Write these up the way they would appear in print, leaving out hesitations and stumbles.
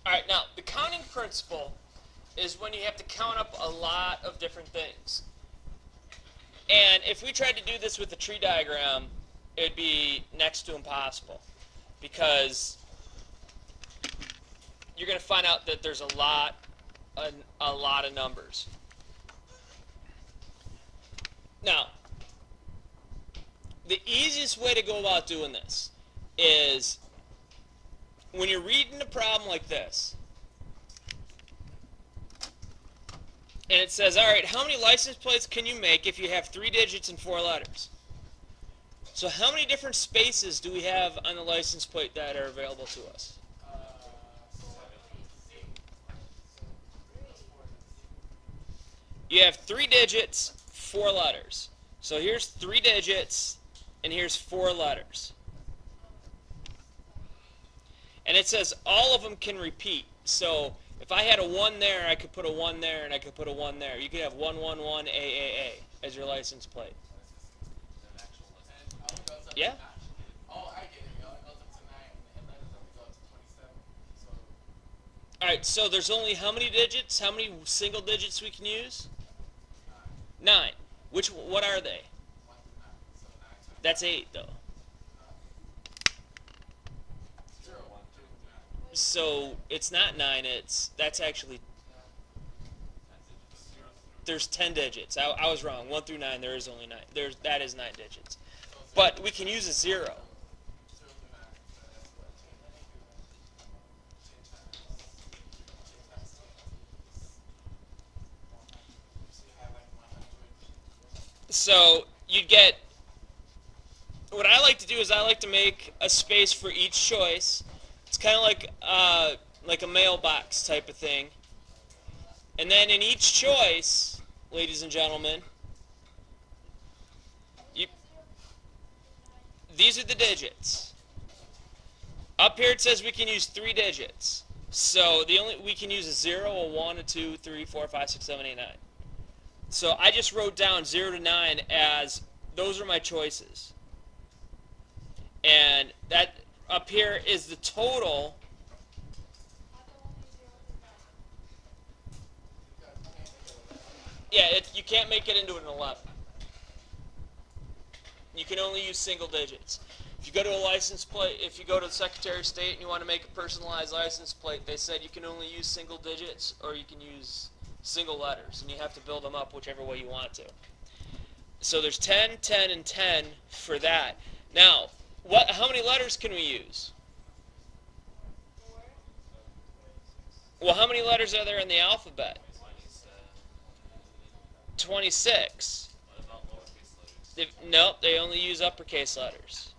All right, now the counting principle is when you have to count up a lot of different things. And if we tried to do this with a tree diagram, it would be next to impossible, because you're going to find out that there's a lot of numbers. Now, the easiest way to go about doing this is when you're reading a problem like this, and it says, all right, how many license plates can you make if you have 3 digits and 4 letters? So how many different spaces do we have on the license plate that are available to us? You have 3 digits, 4 letters. So here's 3 digits, and here's 4 letters. And it says all of them can repeat. So if I had a 1 there, I could put a 1 there, and I could put a 1 there. You could have 111 AAA as your license plate. Yeah? Oh, I get it. It goes up to 9, and letters only go up to 27. All right, so there's only how many digits? How many single digits we can use? 9. What are they? 1 through 9. So 9 times That's 8, though. 0, 1, 2, 9. So it's not 9. That's actually, there's 10 digits. I was wrong. 1 through 9. There is only 9. That is 9 digits. But we can use a 0. 0 through 9. So that's what? 10 times 10. So you have like 100. So you'd get, what I like to do is I like to make a space for each choice. It's kind of like a mailbox type of thing. And then in each choice, ladies and gentlemen, these are the digits. Up here it says we can use 3 digits. So we can use a 0, a 1, a 2, 3, 4, 5, 6, 7, 8, 9. So I just wrote down 0 to 9 as those are my choices. And that up here is the total. Yeah, you can't make it into an 11. You can only use single digits. If you go to a license plate, if you go to the Secretary of State and you want to make a personalized license plate, they said you can only use single digits or you can use single letters, and you have to build them up whichever way you want to. So there's 10, 10, and 10 for that. Now, how many letters can we use? Well, how many letters are there in the alphabet? 26. Nope, they only use uppercase letters.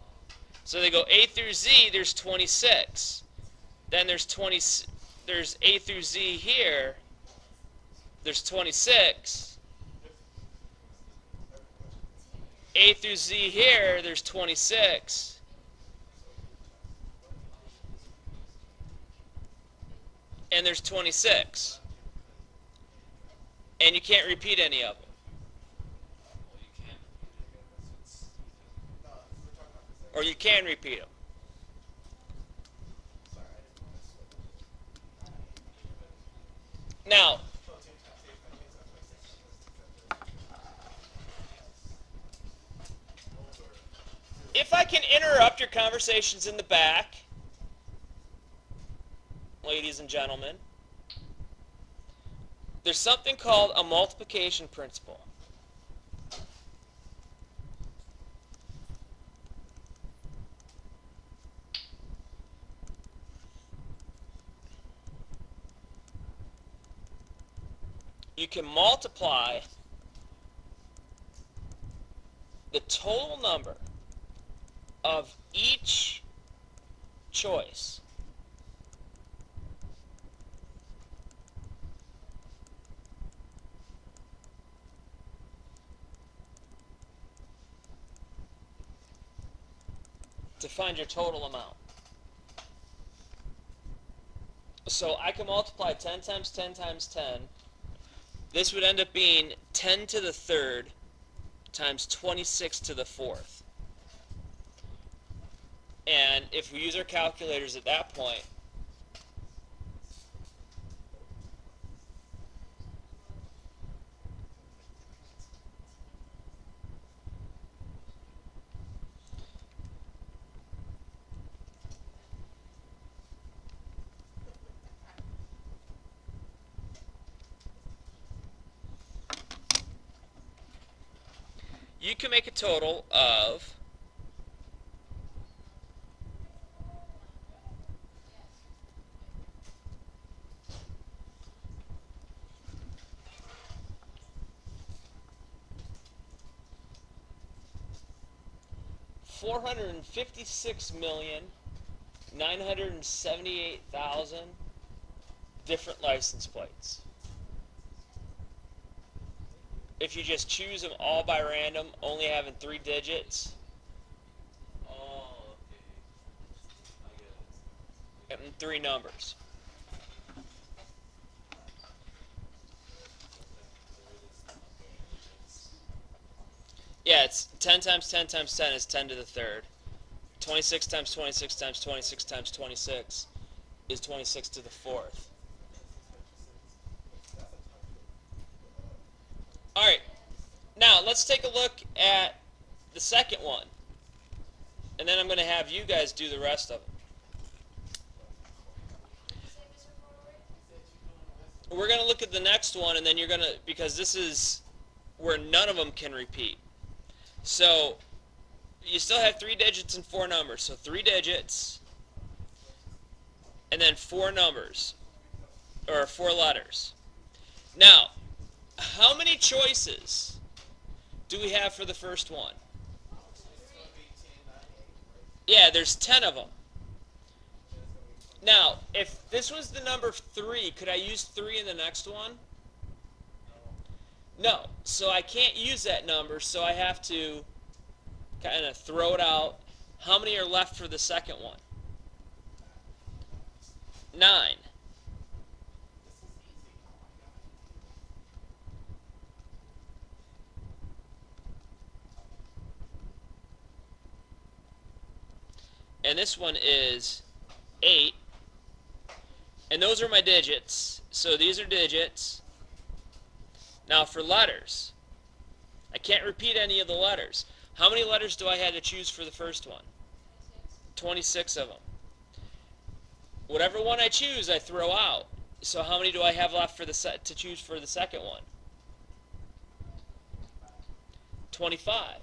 So they go A through Z, there's 26. Then there's A through Z here, there's 26. A through Z here, there's 26. And there's 26. And you can't repeat any of them. Or you can repeat them. Now, if I can interrupt your conversations in the back, ladies and gentlemen, there's something called a multiplication principle. You can multiply the total number of each choice to find your total amount. So I can multiply 10 times 10 times 10. This would end up being 10 to the third times 26 to the fourth. And if we use our calculators at that point, you can make a total of $456,978,000 different license plates. If you just choose them all by random, only having 3 digits, Oh, okay. I get it. and 3 numbers. Yeah, it's 10 times 10 times 10 is 10 to the third. 26 times 26 times 26 times 26 is 26 to the fourth. All right, now let's take a look at the second one, and then I'm going to have you guys do the rest of them. We're going to look at the next one, and then you're going to, because this is where none of them can repeat. So you still have 3 digits and 4 numbers. So 3 digits and then 4 numbers, or 4 letters. Now, how many choices do we have for the first one? Yeah, there's 10 of them. Now, if this was the number 3, could I use 3 in the next one? No. So I can't use that number, so I have to kind of throw it out. How many are left for the second one? 9. And this one is 8. And those are my digits. So these are digits. Now for letters, I can't repeat any of the letters. How many letters do I have to choose for the first one? 26 of them. Whatever one I choose, I throw out. So how many do I have left for the to choose for the second one? 25.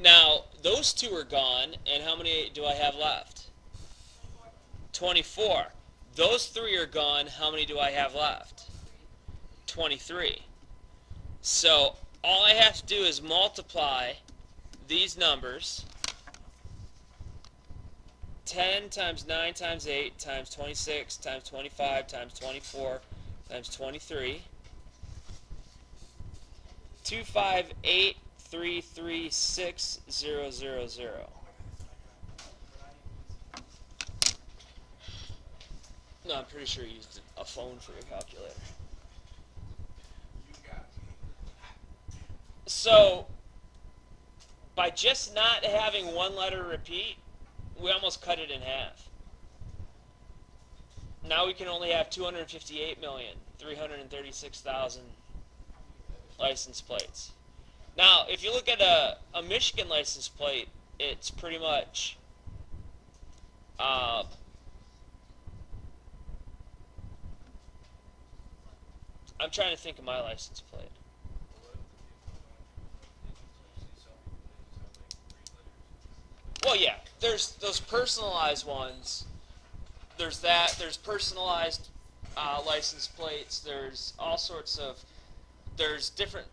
Now, those 2 are gone, and how many do I have left? 24. Those 3 are gone, how many do I have left? 23. So, all I have to do is multiply these numbers. 10 times 9 times 8 times 26 times 25 times 24 times 23. 258,336,000. No, I'm pretty sure you used a phone for your calculator. You got me. So, by just not having one letter repeat, we almost cut it in half. Now we can only have 258,336,000 license plates. Now, if you look at a Michigan license plate, it's pretty much I'm trying to think of my license plate. Well, yeah, there's those personalized ones. There's that. There's personalized license plates. There's all sorts of. There's different,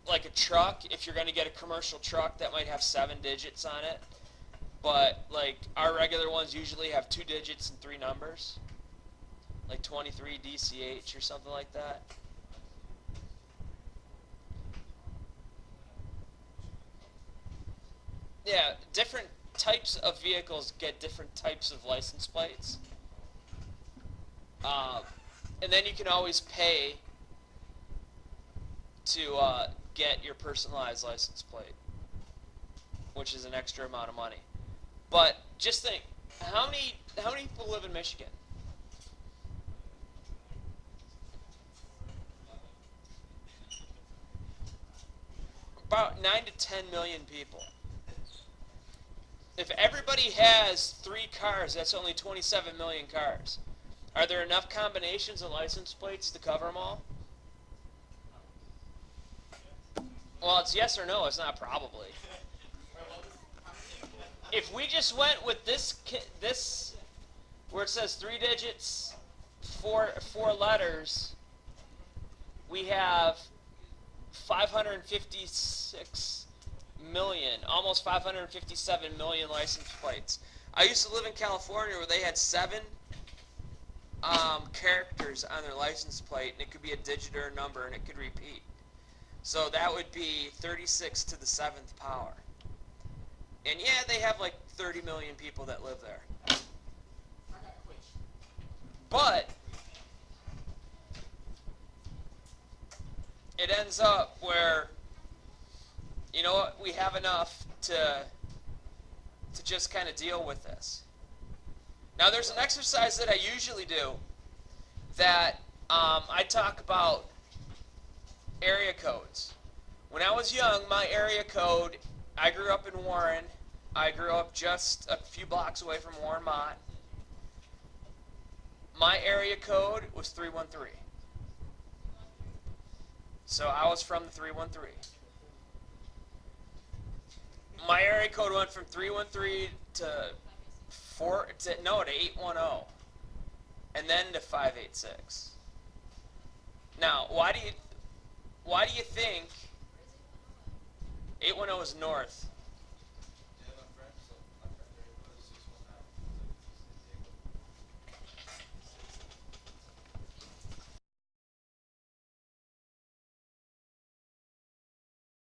like a truck. If you're going to get a commercial truck, that might have 7 digits on it. But like our regular ones usually have 2 digits and 3 numbers, like 23 DCH or something like that. Yeah, different types of vehicles get different types of license plates. And then you can always pay to get your personalized license plate, which is an extra amount of money. But just think, how many people live in Michigan? About 9 to 10 million people. If everybody has 3 cars, that's only 27 million cars. Are there enough combinations of license plates to cover them all? Well, it's yes or no. It's not probably. If we just went with this, where it says 3 digits, four letters, we have 556 million, almost 557 million license plates. I used to live in California where they had 7 characters on their license plate, and it could be a digit or a number, and it could repeat. So that would be 36 to the 7th power. And yeah, they have like 30 million people that live there. I got a question. But it ends up where, you know what, we have enough to just kind of deal with this. Now there's an exercise that I usually do that I talk about area codes. When I was young, my area code, I grew up in Warren. I grew up just a few blocks away from Warren Mott. My area code was 313. So I was from the 313. My area code went from 313 to 810, and then to 586. Now, why do you think 810 is north?